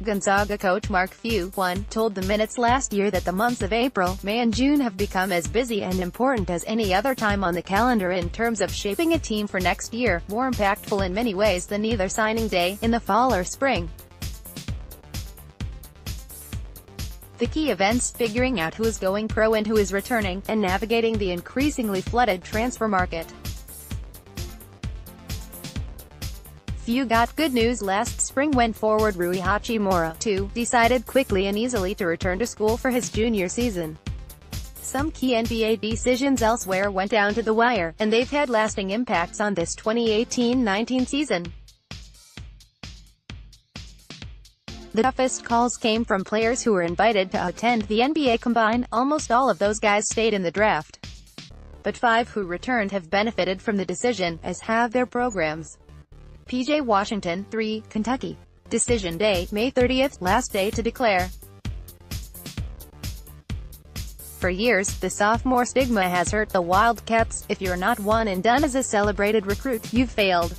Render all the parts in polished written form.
Gonzaga coach Mark Few, told the Minutes last year that the months of April, May and June have become as busy and important as any other time on the calendar in terms of shaping a team for next year, more impactful in many ways than either signing day, in the fall or spring. The key events, figuring out who is going pro and who is returning, and navigating the increasingly flooded transfer market. Few got good news last spring when forward Rui Hachimura, too, decided quickly and easily to return to school for his junior season. Some key NBA decisions elsewhere went down to the wire, and they've had lasting impacts on this 2018-19 season. The toughest calls came from players who were invited to attend the NBA Combine. Almost all of those guys stayed in the draft. But 5 who returned have benefited from the decision, as have their programs. PJ Washington, 3, Kentucky. Decision day, May 30th, last day to declare. For years, the sophomore stigma has hurt the Wildcats. If you're not one and done as a celebrated recruit, you've failed.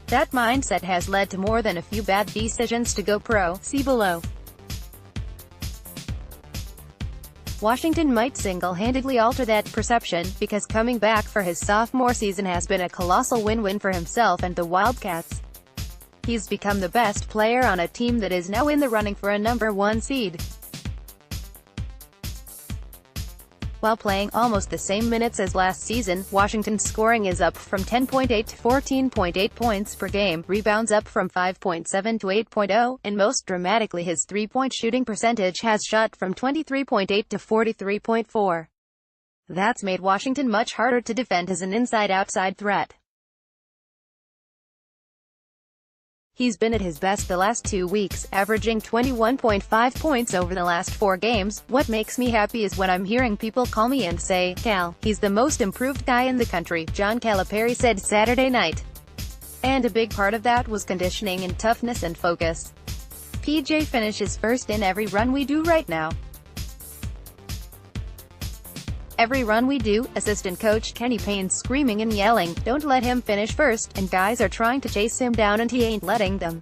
That mindset has led to more than a few bad decisions to go pro, see below. Washington might single-handedly alter that perception, because coming back for his sophomore season has been a colossal win-win for himself and the Wildcats. He's become the best player on a team that is now in the running for a #1 seed. While playing almost the same minutes as last season, Washington's scoring is up from 10.8 to 14.8 points per game, rebounds up from 5.7 to 8.0, and most dramatically his three-point shooting percentage has shot from 23.8 to 43.4. That's made Washington much harder to defend as an inside-outside threat. He's been at his best the last 2 weeks, averaging 21.5 points over the last 4 games. What makes me happy is when I'm hearing people call me and say, "Cal, he's the most improved guy in the country," John Calipari said Saturday night. And a big part of that was conditioning and toughness and focus. PJ finishes first in every run we do right now. Every run we do, assistant coach Kenny Payne's screaming and yelling, "Don't let him finish first," and guys are trying to chase him down and he ain't letting them.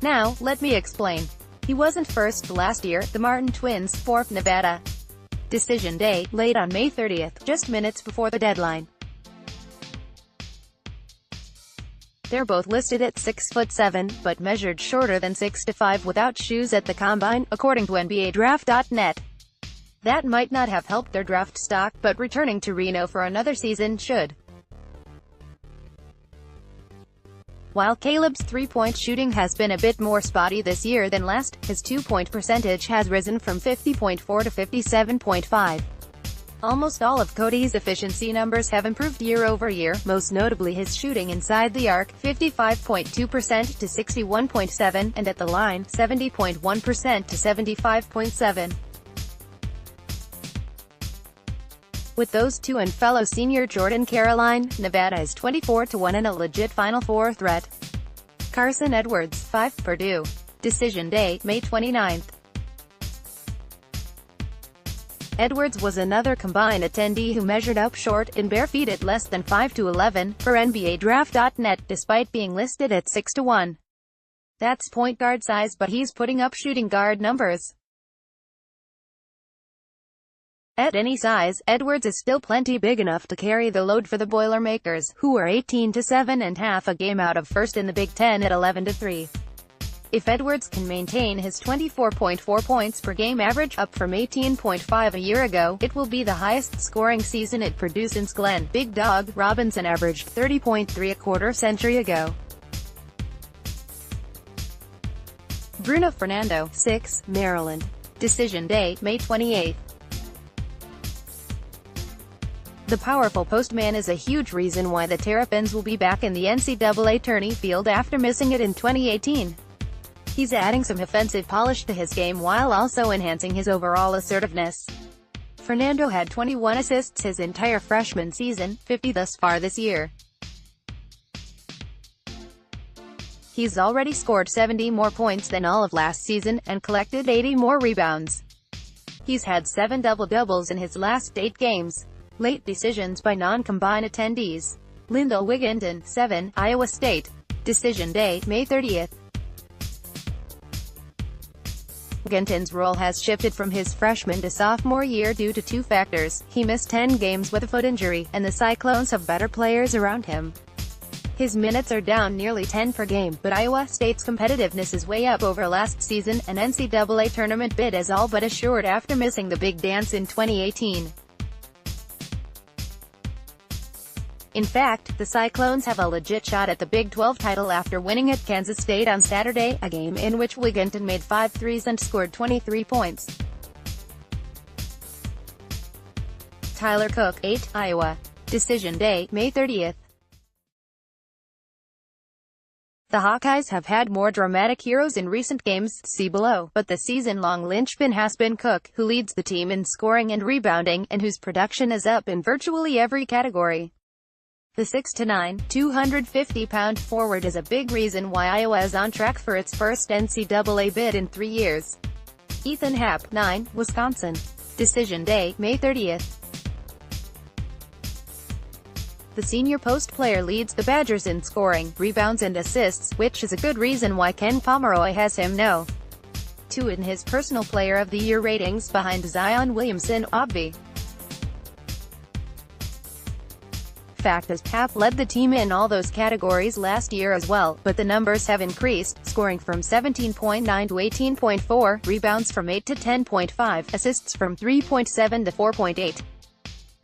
Now, let me explain. He wasn't first last year, the Martin twins, 4th Nevada. Decision day, late on May 30th, just minutes before the deadline. They're both listed at 6'7", but measured shorter than 6'5" without shoes at the Combine, according to NBADraft.net. That might not have helped their draft stock, but returning to Reno for another season should. While Caleb's three-point shooting has been a bit more spotty this year than last, his two-point percentage has risen from 50.4 to 57.5. Almost all of Cody's efficiency numbers have improved year over year, most notably his shooting inside the arc, 55.2% to 61.7, and at the line, 70.1% to 75.7. With those two and fellow senior Jordan Caroline, Nevada is 24-1 and a legit Final Four threat. Carson Edwards, 5, Purdue. Decision day, May 29th. Edwards was another Combine attendee who measured up short, in bare feet at less than 5'11", per NBADraft.net, despite being listed at 6'1". That's point guard size, but he's putting up shooting guard numbers. At any size, Edwards is still plenty big enough to carry the load for the Boilermakers, who are 18-7 and half a game out of first in the Big Ten at 11-3. If Edwards can maintain his 24.4 points per game average, up from 18.5 a year ago, it will be the highest scoring season at Purdue since Glenn "Big Dog" Robinson averaged 30.3 a quarter-century ago. Bruno Fernando, 6, Maryland. Decision day, May 28th. The powerful postman is a huge reason why the Terrapins will be back in the NCAA tourney field after missing it in 2018. He's adding some offensive polish to his game while also enhancing his overall assertiveness. Fernando had 21 assists his entire freshman season, 50 thus far this year. He's already scored 70 more points than all of last season, and collected 80 more rebounds. He's had 7 double-doubles in his last 8 games. Late decisions by non-Combine attendees. Lyndall Wigginton, 7, Iowa State. Decision day, May 30th. Wigginton's role has shifted from his freshman to sophomore year due to two factors: he missed 10 games with a foot injury, and the Cyclones have better players around him. His minutes are down nearly 10 per game, but Iowa State's competitiveness is way up over last season. An NCAA tournament bid is all but assured after missing the big dance in 2018. In fact, the Cyclones have a legit shot at the Big 12 title after winning at Kansas State on Saturday, a game in which Wigginton made 5 threes and scored 23 points. Tyler Cook, 8, Iowa. Decision Day, May 30th. The Hawkeyes have had more dramatic heroes in recent games, see below, but the season-long linchpin has been Cook, who leads the team in scoring and rebounding, and whose production is up in virtually every category. The 6'9", 250-pound forward is a big reason why Iowa is on track for its first NCAA bid in 3 years. Ethan Happ, 9, Wisconsin. Decision Day, May 30th. The senior post player leads the Badgers in scoring, rebounds and assists, which is a good reason why Ken Pomeroy has him no. 2 in his personal player of the year ratings, behind Zion Williamson, obvi. Fact is, Happ led the team in all those categories last year as well, but the numbers have increased, scoring from 17.9 to 18.4, rebounds from 8 to 10.5, assists from 3.7 to 4.8.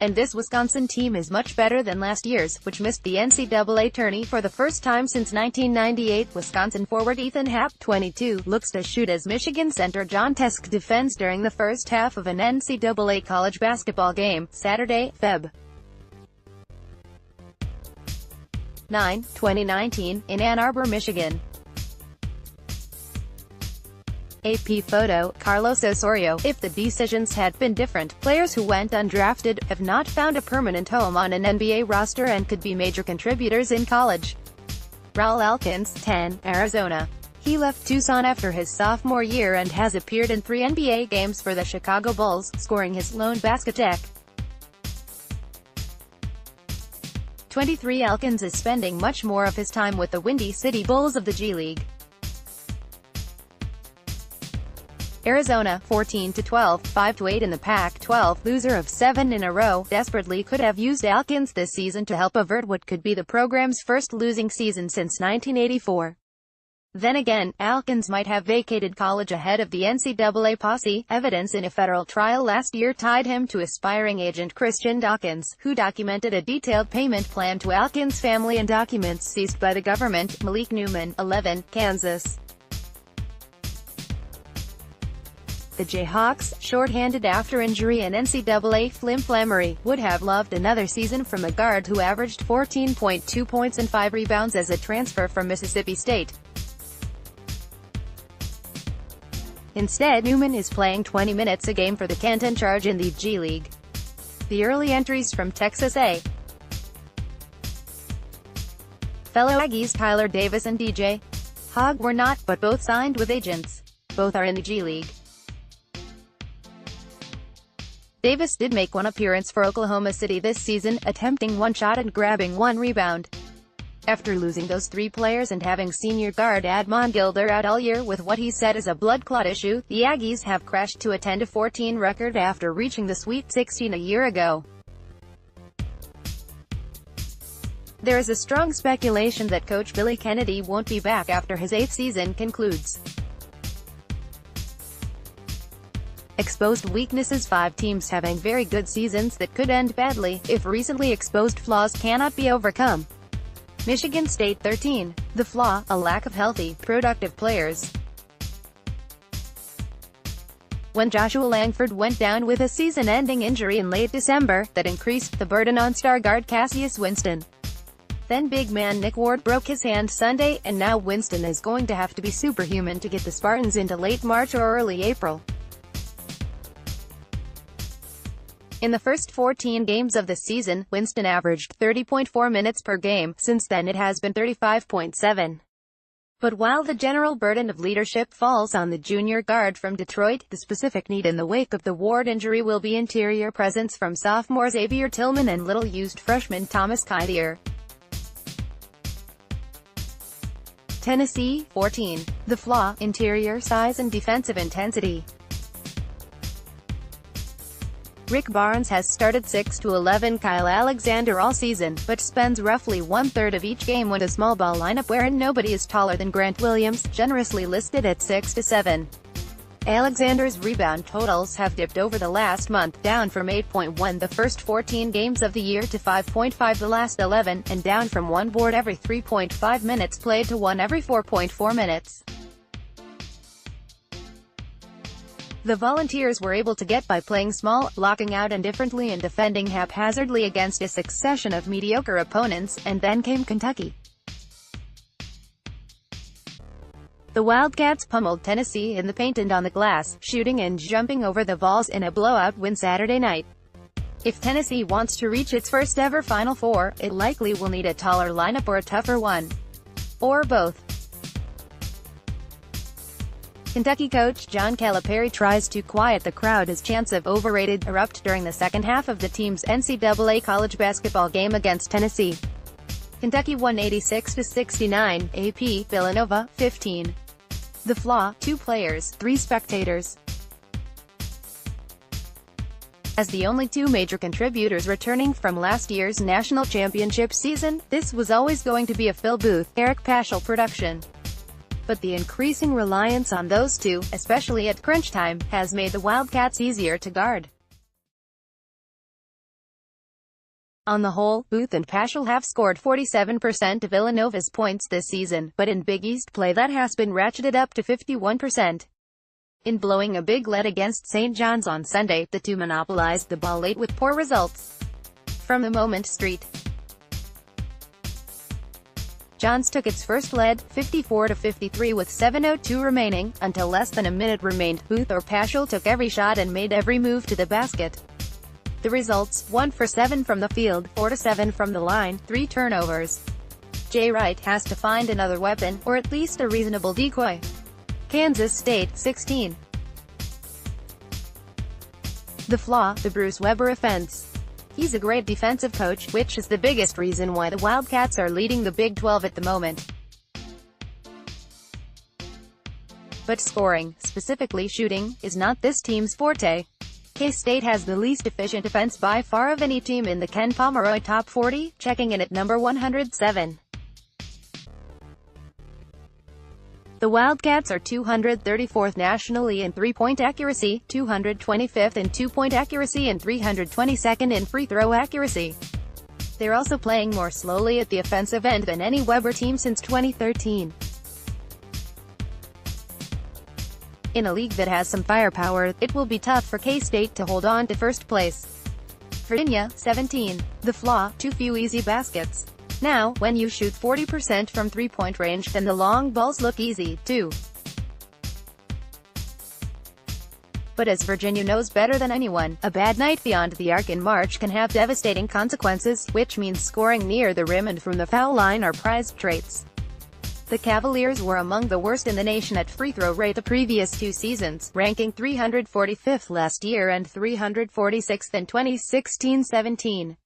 And this Wisconsin team is much better than last year's, which missed the NCAA tourney for the first time since 1998. Wisconsin forward Ethan Happ, 22, looks to shoot as Michigan center John Teske defends during the first half of an NCAA college basketball game, Saturday, Feb. 9, 2019, in Ann Arbor, Michigan. AP photo, Carlos Osorio. If the decisions had been different, players who went undrafted have not found a permanent home on an NBA roster and could be major contributors in college. Raul Alkins, 10, Arizona. He left Tucson after his sophomore year and has appeared in 3 NBA games for the Chicago Bulls, scoring his lone basket. 23 Alkins is spending much more of his time with the Windy City Bulls of the G League. Arizona, 14-12, 5-8 in the Pac-12, loser of 7 in a row, desperately could have used Alkins this season to help avert what could be the program's first losing season since 1984. Then again, Alkins might have vacated college ahead of the NCAA posse. Evidence in a federal trial last year tied him to aspiring agent Christian Dawkins, who documented a detailed payment plan to Alkins' family and documents seized by the government. Malik Newman, 11, Kansas. The Jayhawks, short-handed after injury and NCAA flimflammery, would have loved another season from a guard who averaged 14.2 points and 5 rebounds as a transfer from Mississippi State. Instead, Newman is playing 20 minutes a game for the Canton Charge in the G League. The early entries from Texas A. Fellow Aggies Tyler Davis and DJ Hogg were not, but both signed with agents. Both are in the G League. Davis did make one appearance for Oklahoma City this season, attempting 1 shot and grabbing 1 rebound. After losing those 3 players and having senior guard Admon Gilder out all year with what he said is a blood clot issue, the Aggies have crashed to a 10-14 record after reaching the Sweet 16 a year ago. There is a strong speculation that coach Billy Kennedy won't be back after his 8th season concludes. Exposed weaknesses: 5 teams having very good seasons that could end badly, if recently exposed flaws cannot be overcome. Michigan State 13. The flaw, a lack of healthy, productive players. When Joshua Langford went down with a season-ending injury in late December, that increased the burden on star guard Cassius Winston. Then big man Nick Ward broke his hand Sunday, and now Winston is going to have to be superhuman to get the Spartans into late March or early April. In the first 14 games of the season, Winston averaged 30.4 minutes per game. Since then it has been 35.7. But while the general burden of leadership falls on the junior guard from Detroit, the specific need in the wake of the Ward injury will be interior presence from sophomore Xavier Tillman and little-used freshman Thomas Kithier. Tennessee, 14. The flaw: interior size and defensive intensity. Rick Barnes has started 6-11 Kyle Alexander all season, but spends roughly one-third of each game with a small ball lineup wherein nobody is taller than Grant Williams, generously listed at 6-7. Alexander's rebound totals have dipped over the last month, down from 8.1 the first 14 games of the year to 5.5 the last 11, and down from 1 board every 3.5 minutes played to 1 every 4.4 minutes. The Volunteers were able to get by playing small, locking out indifferently and defending haphazardly against a succession of mediocre opponents, and then came Kentucky. The Wildcats pummeled Tennessee in the paint and on the glass, shooting and jumping over the Vols in a blowout win Saturday night. If Tennessee wants to reach its first ever Final Four, it likely will need a taller lineup or a tougher one. Or both. Kentucky coach John Calipari tries to quiet the crowd as chants of "overrated" erupt during the second half of the team's NCAA college basketball game against Tennessee. Kentucky won 86-69, AP, Villanova, 15. The flaw: 2 players, 3 spectators. As the only 2 major contributors returning from last year's national championship season, this was always going to be a Phil Booth, Eric Paschal production. But the increasing reliance on those 2, especially at crunch time, has made the Wildcats easier to guard. On the whole, Booth and Paschal have scored 47% of Villanova's points this season, but in Big East play that has been ratcheted up to 51%. In blowing a big lead against St. John's on Sunday, the 2 monopolized the ball late with poor results. From the moment St. John's took its first lead, 54-53 with 7:02 remaining, until less than a minute remained. Booth or Paschal took every shot and made every move to the basket. The results: 1 for 7 from the field, 4 to 7 from the line, 3 turnovers. Jay Wright has to find another weapon, or at least a reasonable decoy. Kansas State, 16. The flaw: the Bruce Weber offense. He's a great defensive coach, which is the biggest reason why the Wildcats are leading the Big 12 at the moment. But scoring, specifically shooting, is not this team's forte. K-State has the least efficient defense by far of any team in the Ken Pomeroy Top 40, checking in at number 107. The Wildcats are 234th nationally in three-point accuracy, 225th in two-point accuracy and 322nd in free-throw accuracy. They're also playing more slowly at the offensive end than any Weber team since 2013. In a league that has some firepower, it will be tough for K-State to hold on to first place. Virginia, 17. The flaw: too few easy baskets. Now, when you shoot 40% from three-point range, then the long balls look easy, too. But as Virginia knows better than anyone, a bad night beyond the arc in March can have devastating consequences, which means scoring near the rim and from the foul line are prized traits. The Cavaliers were among the worst in the nation at free throw rate the previous 2 seasons, ranking 345th last year and 346th in 2016-17.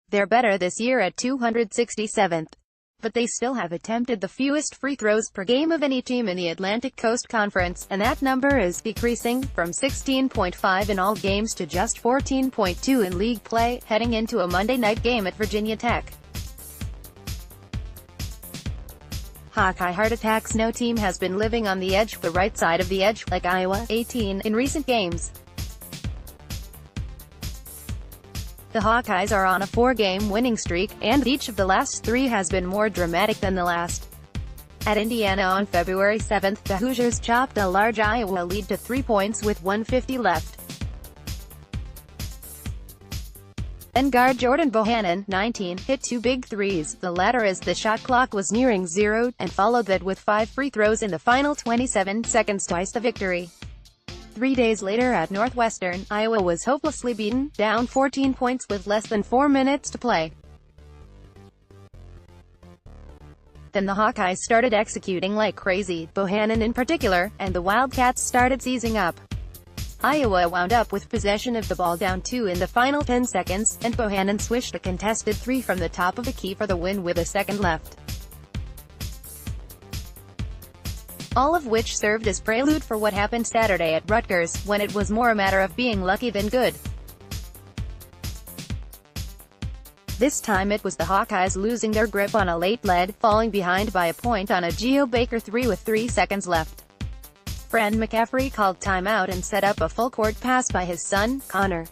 They're better this year at 267th. But they still have attempted the fewest free throws per game of any team in the Atlantic Coast Conference, and that number is decreasing, from 16.5 in all games to just 14.2 in league play, heading into a Monday night game at Virginia Tech. Hawkeye heart attacks. No team has been living on the edge, the right side of the edge, like Iowa, 18, in recent games. The Hawkeyes are on a 4-game winning streak, and each of the last 3 has been more dramatic than the last. At Indiana on February 7, the Hoosiers chopped a large Iowa lead to 3 points with 1:50 left. Then guard Jordan Bohannon, 19, hit 2 big threes, the latter as the shot clock was nearing 0, and followed that with 5 free throws in the final 27 seconds to ice the victory. 3 days later at Northwestern, Iowa was hopelessly beaten, down 14 points with less than 4 minutes to play. Then the Hawkeyes started executing like crazy, Bohannon in particular, and the Wildcats started seizing up. Iowa wound up with possession of the ball down 2 in the final 10 seconds, and Bohannon swished a contested 3 from the top of the key for the win with a second left. All of which served as prelude for what happened Saturday at Rutgers, when it was more a matter of being lucky than good. This time it was the Hawkeyes losing their grip on a late lead, falling behind by a point on a Geo Baker 3 with 3 seconds left. Fran McCaffrey called timeout and set up a full-court pass by his son, Connor.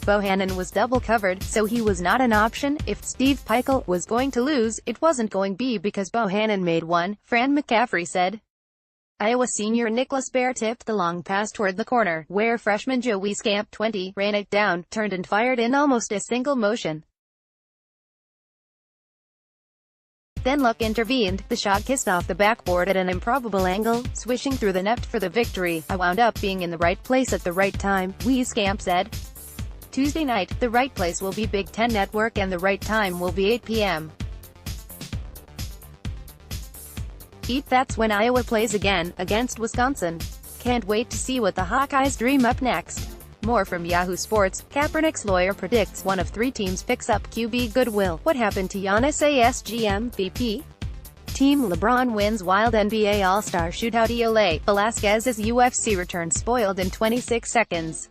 Bohannon was double-covered, so he was not an option. If Steve Pikiell was going to lose, it wasn't going to be because Bohannon made one, Fran McCaffrey said. Iowa senior Nicholas Baer tipped the long pass toward the corner, where freshman Joey Scamp, 20, ran it down, turned and fired in almost a single motion. Then luck intervened. The shot kissed off the backboard at an improbable angle, swishing through the net for the victory. "I wound up being in the right place at the right time," Wee Scamp said. Tuesday night, the right place will be Big Ten Network and the right time will be 8 p.m. That's when Iowa plays again, against Wisconsin. Can't wait to see what the Hawkeyes dream up next. More from Yahoo Sports. Kaepernick's lawyer predicts one of 3 teams picks up QB Goodwill. What happened to Giannis ASG MVP? Team LeBron wins wild NBA All-Star shootout. Velasquez's UFC return spoiled in 26 seconds.